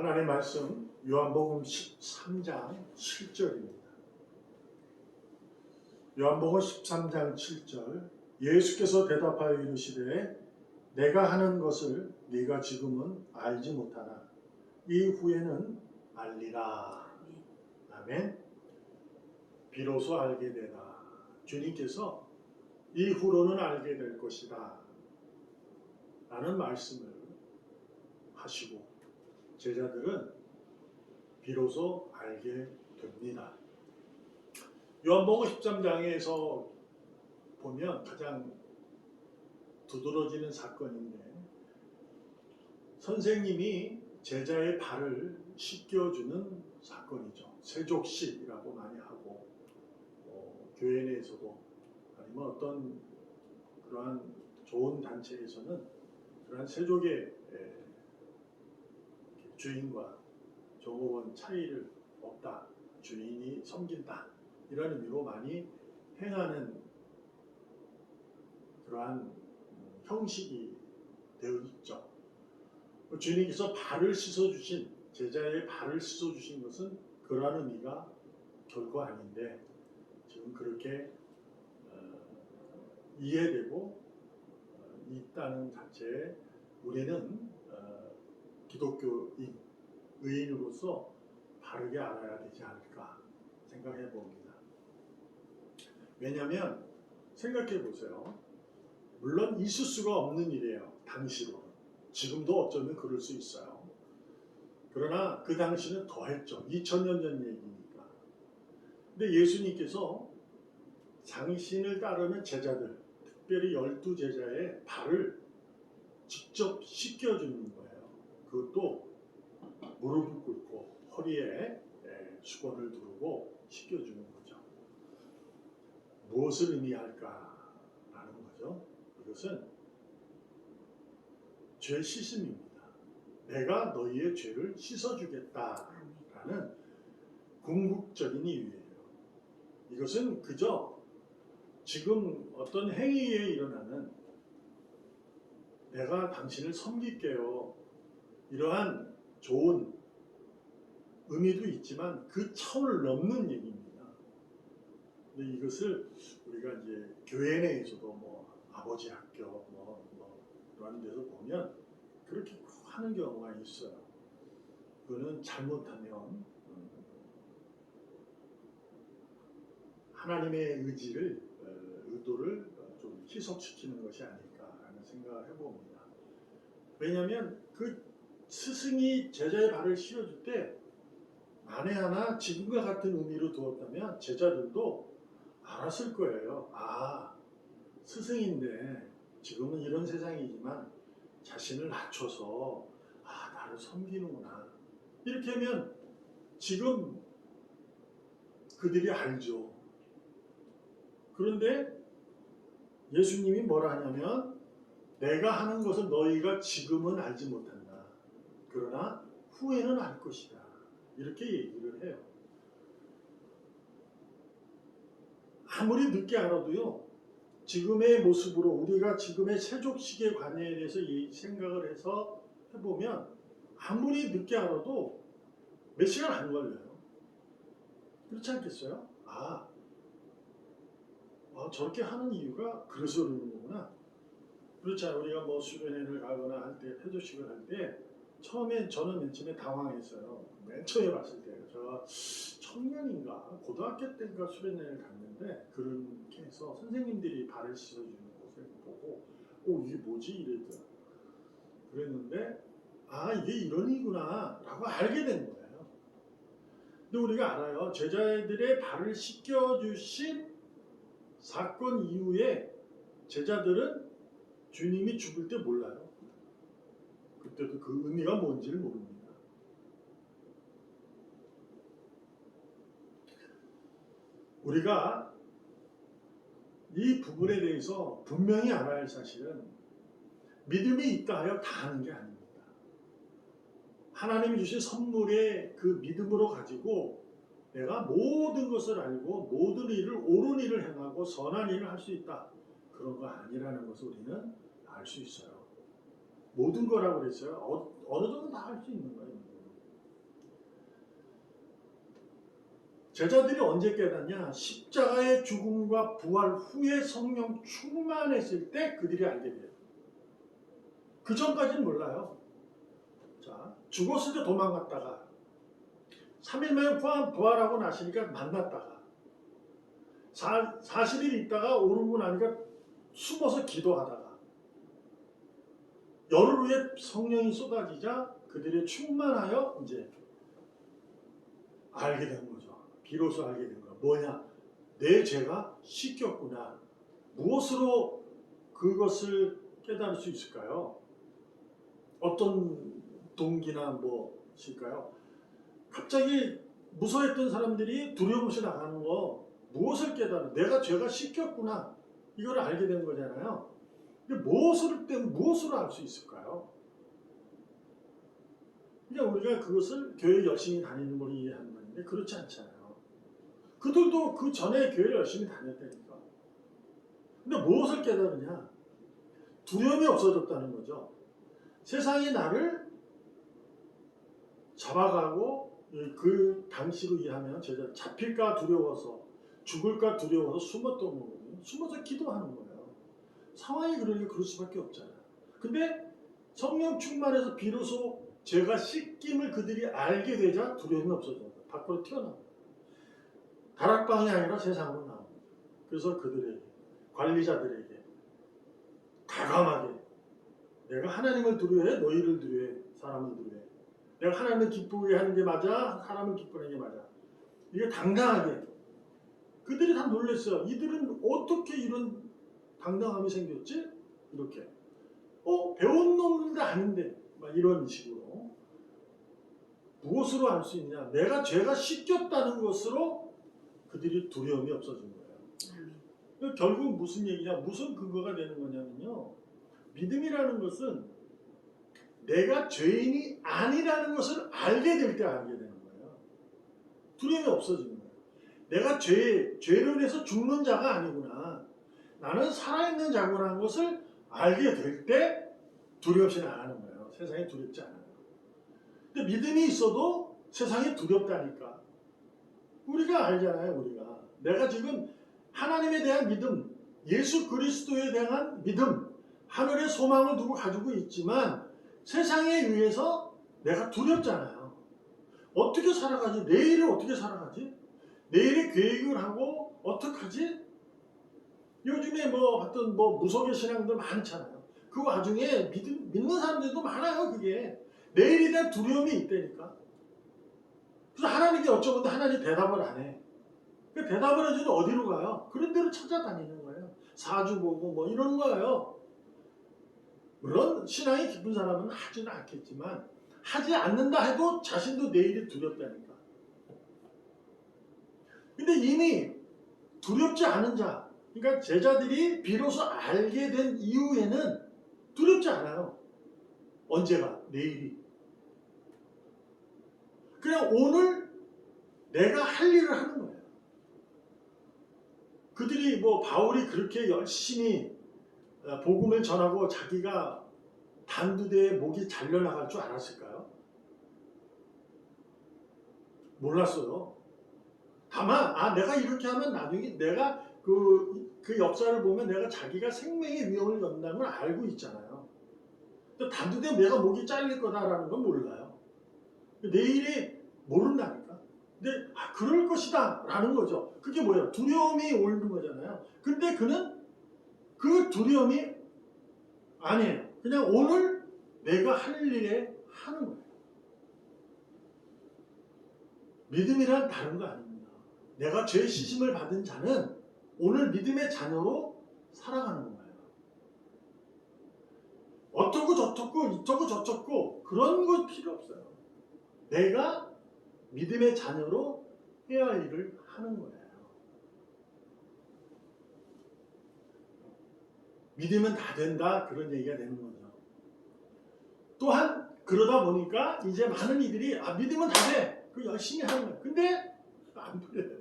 하나님의 말씀 요한복음 13장 7절입니다. 요한복음 13장 7절 예수께서 대답하여 이르시되 내가 하는 것을 네가 지금은 알지 못하나 이후에는 알리라. 아멘. 비로소 알게 되라. 주님께서 이후로는 알게 될 것이다 라는 말씀을 하시고 제자들은 비로소 알게 됩니다. 요한복음 13장에서 보면 가장 두드러지는 사건인데 선생님이 제자의 발을 씻겨주는 사건이죠. 세족식이라고 많이 하고 교회 내에서도 아니면 어떤 그러한 좋은 단체에서는 그러한 세족의 주인과 종업원 차이를 없다. 주인이 섬긴다. 이런 의미로 많이 행하는 그러한 형식이 되어 있죠. 주님께서 발을 씻어주신 제자의 발을 씻어주신 것은 그러한 의미가 결코 아닌데 지금 그렇게 이해되고 있다는 자체에 우리는 기독교인, 의인으로서 바르게 알아야 되지 않을까 생각해 봅니다. 왜냐하면 생각해 보세요. 물론 있을 수가 없는 일이에요. 당시로는. 지금도 어쩌면 그럴 수 있어요. 그러나 그 당시는 더했죠. 2000년 전 얘기니까. 근데 예수님께서 당신을 따르는 제자들, 특별히 12제자의 발을 직접 씻겨주는 거예요. 그것도 무릎을 꿇고 허리에 수건을 두르고 씻겨주는 거죠. 무엇을 의미할까라는 거죠. 이것은 죄 씻음입니다. 내가 너희의 죄를 씻어주겠다라는 궁극적인 이유예요. 이것은 그저 지금 어떤 행위에 일어나는 내가 당신을 섬길게요. 이러한 좋은 의미도 있지만 그 차원을 넘는 얘기입니다. 근데 이것을 우리가 이제 교회 내에서도 뭐 아버지 학교 뭐 그런 데서 보면 그렇게 하는 경우가 있어요. 그거는 잘못하면 하나님의 의도를 좀 희석시키는 것이 아닐까라는 생각을 해봅니다. 왜냐하면 그 스승이 제자의 발을 씌워줄 때 만에 하나 지금과 같은 의미로 두었다면 제자들도 알았을 거예요. 아, 스승인데 지금은 이런 세상이지만 자신을 낮춰서 나를 섬기는구나. 이렇게 하면 지금 그들이 알죠. 그런데 예수님이 뭐라 하냐면 내가 하는 것을 너희가 지금은 알지 못한다. 그러나 후에는 알 것이다. 이렇게 얘기를 해요. 아무리 늦게 알아도요. 지금의 모습으로 우리가 지금의 세족식의 관계에 대해서 생각을 해서 해보면 아무리 늦게 알아도 몇 시간 안 걸려요. 그렇지 않겠어요? 저렇게 하는 이유가 그래서 그러는 거구나. 그렇잖아요. 우리가 뭐 수련회를 가거나 할 때, 세족식을 할 때 처음에 저는 맨 처음에 당황했어요. 맨 처음에 봤을 때 제가 청년인가 고등학교 때인가 수련회를 갔는데 그렇게 해서 선생님들이 발을 씻어주는 것을 보고 이게 뭐지? 이랬더라고요. 그랬는데 이게 이런 이구나 라고 알게 된 거예요. 근데 우리가 알아요. 제자들의 발을 씻겨주신 사건 이후에 제자들은 주님이 죽을 때 몰라요. 그때도 그 의미가 뭔지를 모릅니다. 우리가 이 부분에 대해서 분명히 알아야 할 사실은 믿음이 있다 하여 다 하는 게 아닙니다. 하나님이 주신 선물의 그 믿음으로 가지고 내가 모든 것을 알고 모든 일을 옳은 일을 행하고 선한 일을 할 수 있다. 그런 거 아니라는 것을 우리는 알 수 있어요. 모든 거라고 그랬어요. 어느 정도 다 할 수 있는 거예요. 제자들이 언제 깨닫냐? 십자가의 죽음과 부활 후에 성령 충만했을 때 그들이 알게 돼요. 그 전까지는 몰라요. 자, 죽었을 때 도망갔다가 3일 만에 부활하고 나시니까 만났다가 40일 있다가 오르고 나니까 숨어서 기도하다가 열흘 후에 성령이 쏟아지자 그들이 충만하여 이제 알게 된 거죠. 비로소 알게 된 거야. 뭐냐? 내 죄가 씻겼구나. 무엇으로 그것을 깨달을 수 있을까요? 어떤 동기나 무엇일까요? 갑자기 무서워했던 사람들이 두려움없이 나가는 거, 무엇을 깨달아? 내가 죄가 씻겼구나. 이걸 알게 된 거잖아요. 근데 무엇으로 알 수 있을까요? 그냥 우리가 그것을 교회 열심히 다니는 걸 이해하는 건데 그렇지 않잖아요. 그들도 그 전에 교회를 열심히 다녔다니까. 근데 무엇을 깨달으냐? 두려움이 없어졌다는 거죠. 세상이 나를 잡아가고 그 당시로 이해하면 제가 잡힐까 두려워서 죽을까 두려워서 숨었던 거거든요. 숨어서 기도하는 거예요. 상황이 그러니까 그럴 수밖에 없잖아요. 근데 성령 충만해서 비로소 죄가 씻김을 그들이 알게 되자 두려움이 없어져요. 밖으로 튀어나와요. 다락방이 아니라 세상으로 나옵니다. 그래서 그들에게, 관리자들에게 과감하게 내가 하나님을 두려워해? 너희를 두려워해? 사람을 두려워해? 내가 하나님을 기쁘게 하는 게 맞아? 사람을 기쁘게 하는 게 맞아? 이게 당당하게 그들이 다 놀랐어요. 이들은 어떻게 이런 당당함이 생겼지? 이렇게 배운 놈들도 아닌데 막 이런 식으로 무엇으로 알 수 있냐? 내가 죄가 씻겼다는 것으로 그들이 두려움이 없어진 거예요. 결국 무슨 얘기냐? 무슨 근거가 되는 거냐면요. 믿음이라는 것은 내가 죄인이 아니라는 것을 알게 될 때 알게 되는 거예요. 두려움이 없어지는 거예요. 내가 죄로 인해서 죽는 자가 아니구나. 나는 살아있는 자구나라는 것을 알게 될 때 두렵지 않은 거예요. 세상이 두렵지 않아요. 근데 믿음이 있어도 세상이 두렵다니까. 우리가 알잖아요. 우리가. 내가 지금 하나님에 대한 믿음, 예수 그리스도에 대한 믿음, 하늘의 소망을 두고 가지고 있지만 세상에 의해서 내가 두렵잖아요. 어떻게 살아가지? 내일을 어떻게 살아가지? 내일의 계획을 하고 어떡하지? 요즘에 어떤 무속의 신앙들 많잖아요. 그 와중에 믿는 사람들도 많아요. 그게 내일에 대한 두려움이 있다니까. 그래서 하나님이 여쭤보는데 하나님이 대답을 안 해. 그 대답을 해주면 어디로 가요? 그런 데로 찾아다니는 거예요. 사주 보고 이런 거예요. 물론 신앙이 깊은 사람은 하지는 않겠지만 하지 않는다 해도 자신도 내일이 두렵다니까. 근데 이미 두렵지 않은 자, 그러니까 제자들이 비로소 알게 된 이후에는 두렵지 않아요. 언제가? 내일이. 그냥 오늘 내가 할 일을 하는 거예요. 그들이 바울이 그렇게 열심히 복음을 전하고 자기가 단두대에 목이 잘려나갈 줄 알았을까요? 몰랐어요. 다만 내가 이렇게 하면 나중에 내가 그 역사를 보면 내가 자기가 생명의 위험을 연다는 걸 알고 있잖아요. 근데 단두대에 내가 목이 잘릴 거다라는 건 몰라요. 내일이 모른다니까. 근데 그럴 것이다 라는 거죠. 그게 뭐예요? 두려움이 오는 거잖아요. 근데 그는 그 두려움이 아니에요. 그냥 오늘 내가 할 일에 하는 거예요. 믿음이란 다른 거 아닙니다. 내가 죄 씻음을 받은 자는 오늘 믿음의 자녀로 살아가는 거예요. 어떻고 저떻고 이쩌고 저쩌고 그런 거 필요 없어요. 내가 믿음의 자녀로 해야 할 일을 하는 거예요. 믿으면 다 된다 그런 얘기가 되는 거죠. 또한 그러다 보니까 이제 많은 이들이 믿으면 다 돼. 그 열심히 하는 거예요. 근데 안 풀려요.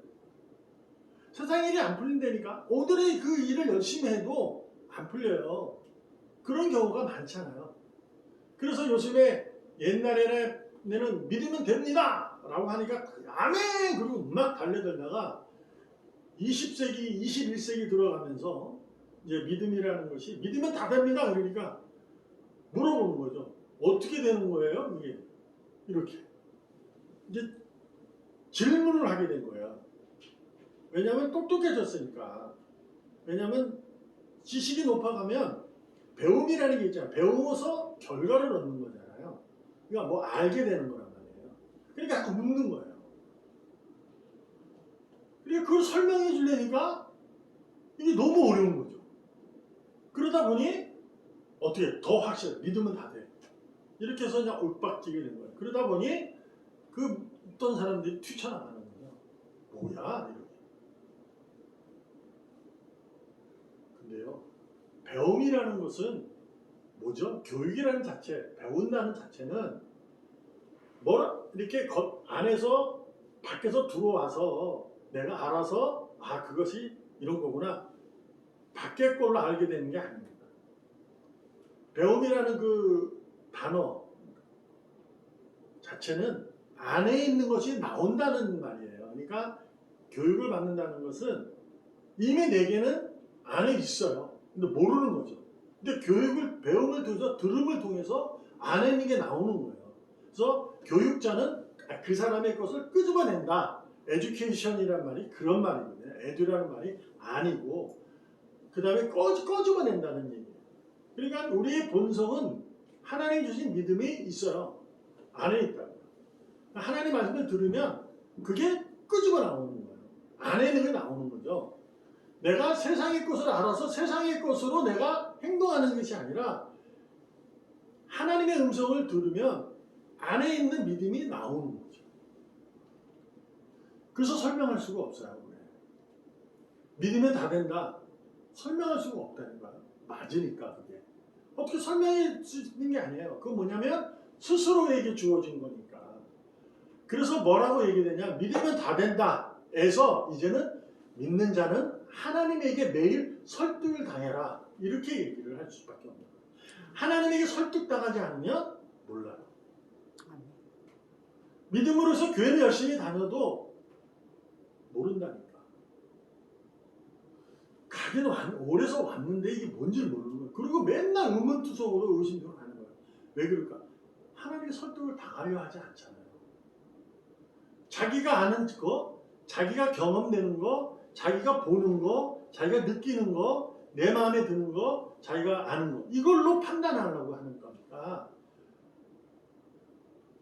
세상 일이 안 풀린다니까. 오늘의 그 일을 열심히 해도 안 풀려요. 그런 경우가 많잖아요. 그래서 요즘에 옛날에는 내는 믿으면 됩니다 라고 하니까 아멘 그리고 막 달려들다가 20세기 21세기 들어가면서 이제 믿음이라는 것이 믿으면 다 됩니다 그러니까 물어보는 거죠. 어떻게 되는 거예요 이게? 이렇게 이제 질문을 하게 된 거야. 왜냐하면 똑똑해졌으니까. 왜냐하면 지식이 높아가면 배움이라는 게 있잖아요. 배우면서 결과를 얻는 거잖아요. 그러니까 뭐 알게 되는 거란 말이에요. 그러니까 자꾸 묻는 거예요. 그러니까 그걸 설명해 주려니까 이게 너무 어려운 거죠. 그러다 보니 어떻게 더 확실해. 믿으면 다 돼. 이렇게 해서 그냥 윽박지게 된 거예요. 그러다 보니 그 어떤 사람들이 튀쳐나가는 거예요. 뭐야? 이렇게. 근데요. 배움이라는 것은 뭐죠? 교육이라는 자체, 배운다는 자체는 뭐라 이렇게 안에서 밖에서 들어와서 내가 알아서 아 그것이 이런 거구나 밖의 걸로 알게 되는 게 아닙니다. 배움이라는 그 단어 자체는 안에 있는 것이 나온다는 말이에요. 그러니까 교육을 받는다는 것은 이미 내게는 안에 있어요. 근데 모르는 거죠. 근데 교육을 배움을 통해서 들음을 통해서 안에 있는 게 나오는 거예요. 그래서 교육자는 그 사람의 것을 끄집어낸다. 에듀케이션이란 말이 그런 말이거든요. 에듀라는 말이 아니고 그 다음에 꺼집어낸다는 얘기예요. 그러니까 우리의 본성은 하나님 주신 믿음이 있어요. 안에 있다고. 하나님 말씀을 들으면 그게 끄집어 나오는 거예요. 안에 있는 게 나오는 거죠. 내가 세상의 것을 알아서 세상의 것으로 내가 행동하는 것이 아니라 하나님의 음성을 들으면 안에 있는 믿음이 나오는 거죠. 그래서 설명할 수가 없어요. 믿으면 다 된다. 설명할 수가 없다니까요. 맞으니까 그게. 어떻게 설명할 수 있는 게 아니에요. 그건 뭐냐면 스스로에게 주어진 거니까. 그래서 뭐라고 얘기되냐. 믿으면 다 된다. 에서 이제는 믿는 자는 하나님에게 매일 설득을 당해라. 이렇게 얘기를 할 수밖에 없는 거예요. 하나님에게 설득당하지 않으면 몰라요. 믿음으로서 교회를 열심히 다녀도 모른다니까. 가긴 오래서 왔는데 이게 뭔지를 모르는 거예요. 그리고 맨날 의문투성으로 의심으로 가는 거예요. 왜 그럴까? 하나님의 설득을 당하려 하지 않잖아요. 자기가 아는 거, 자기가 경험되는 거, 자기가 보는 거, 자기가 느끼는 거, 내 마음에 드는 거, 자기가 아는 거 이걸로 판단하려고 하는 거니까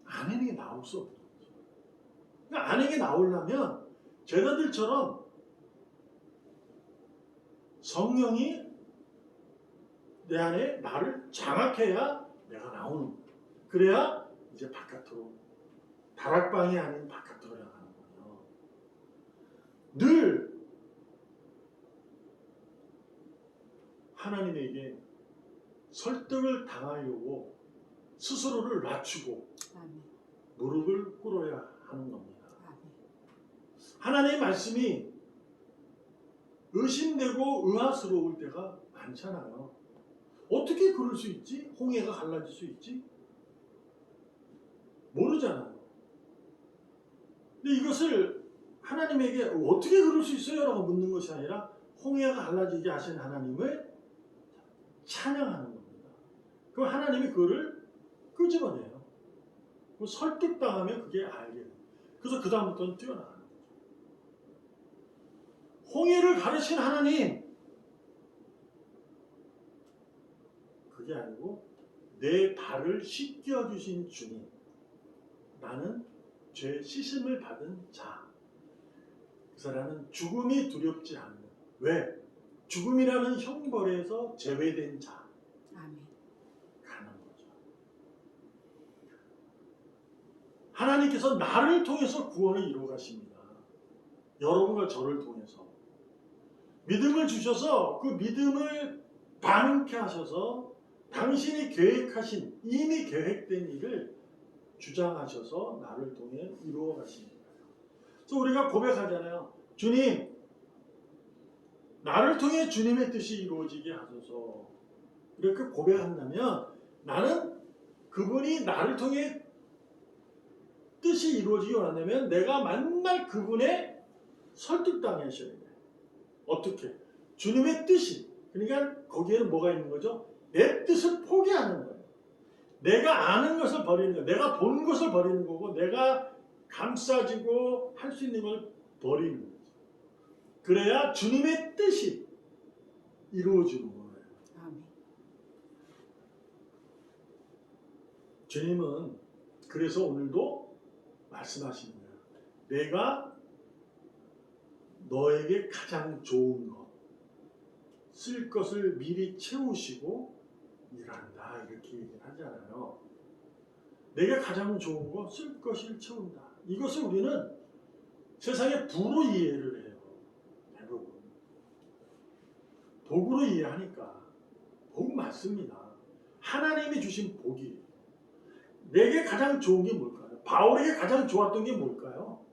안에게 나올 수 없는 거죠. 그러니까 안에게 나오려면 제자들처럼 성령이 내 안에 나를 장악해야 내가 나오는 거예요. 그래야 이제 바깥으로 다락방이 아닌 바깥으로 나가는 거예요. 늘 하나님에게 설득을 당하려고 스스로를 낮추고 무릎을 꿇어야 하는 겁니다. 하나님의 말씀이 의심되고 의아스러울 때가 많잖아요. 어떻게 그럴 수 있지? 홍해가 갈라질 수 있지? 모르잖아요. 근데 이것을 하나님에게 어떻게 그럴 수 있어요? 라고 묻는 것이 아니라 홍해가 갈라지게 하신 하나님을 찬양하는 겁니다. 그럼 하나님이 그거를 끄집어내요. 설득당하면 그게 알게 돼요. 그래서 그 다음부터는 뛰어나가는 거죠. 홍해를 가르친 하나님 그게 아니고 내 발을 씻겨주신 주님 나는 죄 씻음을 받은 자. 그 사람은 죽음이 두렵지 않는 왜? 죽음이라는 형벌에서 제외된 자. 아멘. 가는 거죠. 하나님께서 나를 통해서 구원을 이루어 가십니다. 여러분과 저를 통해서. 믿음을 주셔서 그 믿음을 반응케 하셔서 당신이 계획하신 이미 계획된 일을 주장하셔서 나를 통해 이루어 가십니다. 그래서 우리가 고백하잖아요. 주님, 나를 통해 주님의 뜻이 이루어지게 하소서. 이렇게 고백한다면 나는 그분이 나를 통해 뜻이 이루어지기 원한다면 내가 만날 그분의 설득당하셔야 돼. 어떻게? 주님의 뜻이. 그러니까 거기에는 뭐가 있는 거죠? 내 뜻을 포기하는 거예요. 내가 아는 것을 버리는 거예요. 내가 본 것을 버리는 거고 내가 감싸지고 할 수 있는 걸 버리는 거죠. 그래야 주님의 뜻이 이루어지는 거예요. 아멘. 주님은 그래서 오늘도 말씀하시는 거예요. 내가 너에게 가장 좋은 것, 쓸 것을 미리 채우시고 일한다. 이렇게 얘기를 하잖아요. 내가 가장 좋은 거, 쓸 것을 채운다. 이것을 우리는 세상의 부로 이해를 해요. 대부분. 복으로 이해하니까 복 맞습니다. 하나님이 주신 복이 내게 가장 좋은 게 뭘까요? 바울에게 가장 좋았던 게 뭘까요?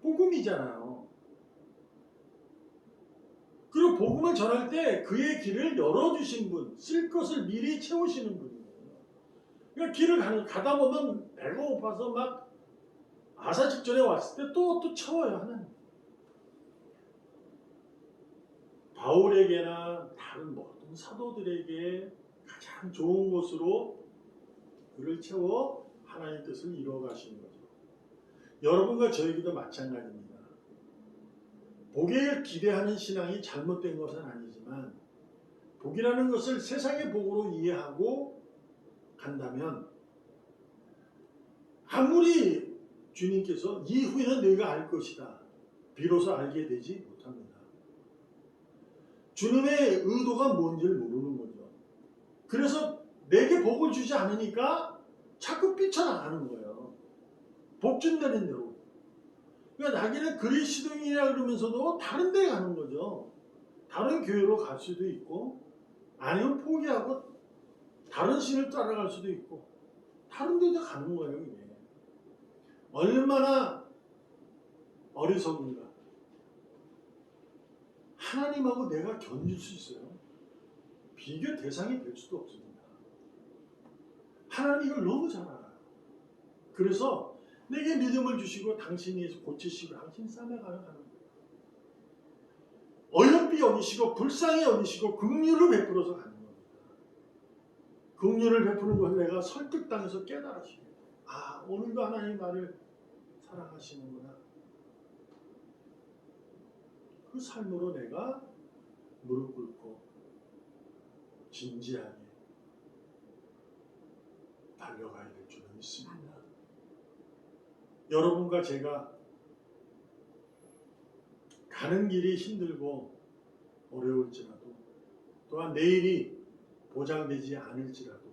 복음이잖아요. 그리고 복음을 전할 때 그의 길을 열어주신 분, 쓸 것을 미리 채우시는 분이에요. 그러니까 길을 가다 보면 배가 고파서 막 아사 직전에 왔을 때 또 채워요, 하나님. 바울에게나 다른 모든 사도들에게 가장 좋은 곳으로 그를 채워 하나님의 뜻을 이루어가시는 거죠. 여러분과 저에게도 마찬가지입니다. 복을 기대하는 신앙이 잘못된 것은 아니지만 복이라는 것을 세상의 복으로 이해하고 간다면 아무리 주님께서 이후에는 너희가 알 것이다. 비로소 알게 되지 못합니다. 주님의 의도가 뭔지를 모르는 거죠. 그래서 내게 복을 주지 않으니까 자꾸 삐쳐나가는 거예요. 복 준다는 대로. 그러니까 자기는 그리스도인이라 그러면서도 다른 데 가는 거죠. 다른 교회로 갈 수도 있고 아니면 포기하고 다른 신을 따라갈 수도 있고 다른 데도 가는 거예요. 이게. 얼마나 어리석은가. 하나님하고 내가 견줄 수 있어요. 비교 대상이 될 수도 없습니다. 하나님 이걸 너무 잘 알아요. 그래서 내게 믿음을 주시고 당신이 고치시고 당신 싸매가며 가는 거예요. 어여삐 여기시고 불쌍히 여기시고 긍휼을 베풀어서 가는 겁니다. 긍휼을 베푸는 것을 내가 설득당해서 깨달으시고 아 오늘도 하나님 나를 사랑하시는구나. 그 삶으로 내가 무릎 꿇고 진지하게 달려가야 될 줄은 믿습니다. 여러분과 제가 가는 길이 힘들고 어려울지라도 또한 내일이 보장되지 않을지라도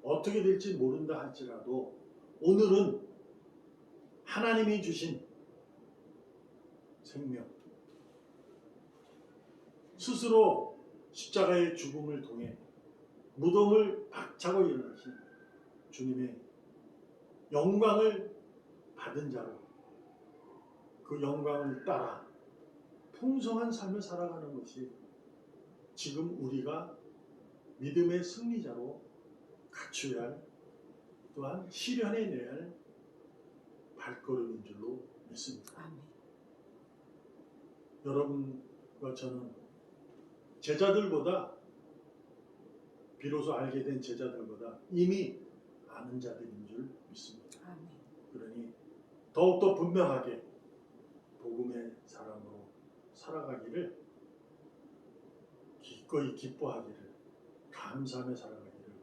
어떻게 될지 모른다 할지라도 오늘은 하나님이 주신 생명 스스로 십자가의 죽음을 통해 무덤을 박차고 일어나신 주님의 영광을 받은 자로 그 영광을 따라 풍성한 삶을 살아가는 것이 지금 우리가 믿음의 승리자로 갖춰야 할 또한 실현해내야 할 발걸음인 줄로 믿습니다. 아멘. 여러분과 저는 제자들보다 비로소 알게 된 제자들보다 이미 아는 자들인 줄 믿습니다. 아멘. 그러니 더욱더 분명하게 복음의 사람으로 살아가기를 기꺼이 기뻐하기를 감사하며 살아가기를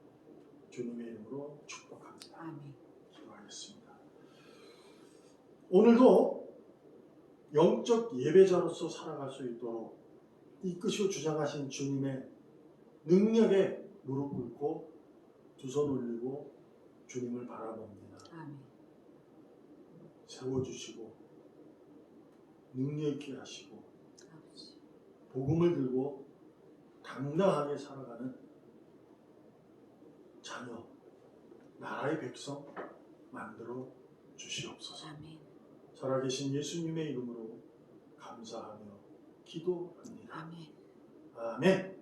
주님의 이름으로 축복합니다. 아멘. 기도하겠습니다. 오늘도 영적 예배자로서 살아갈 수 있도록 이끄시고 주장하신 주님의 능력에 무릎 꿇고 두 손 올리고 주님을 바라봅니다. 아멘. 세워주시고 능력 있게 하시고 아버지. 복음을 들고 당당하게 살아가는 자녀, 나라의 백성 만들어 주시옵소서. 아멘. 살아계신 예수님의 이름으로 감사하며 기도합니다. 아멘. 아멘.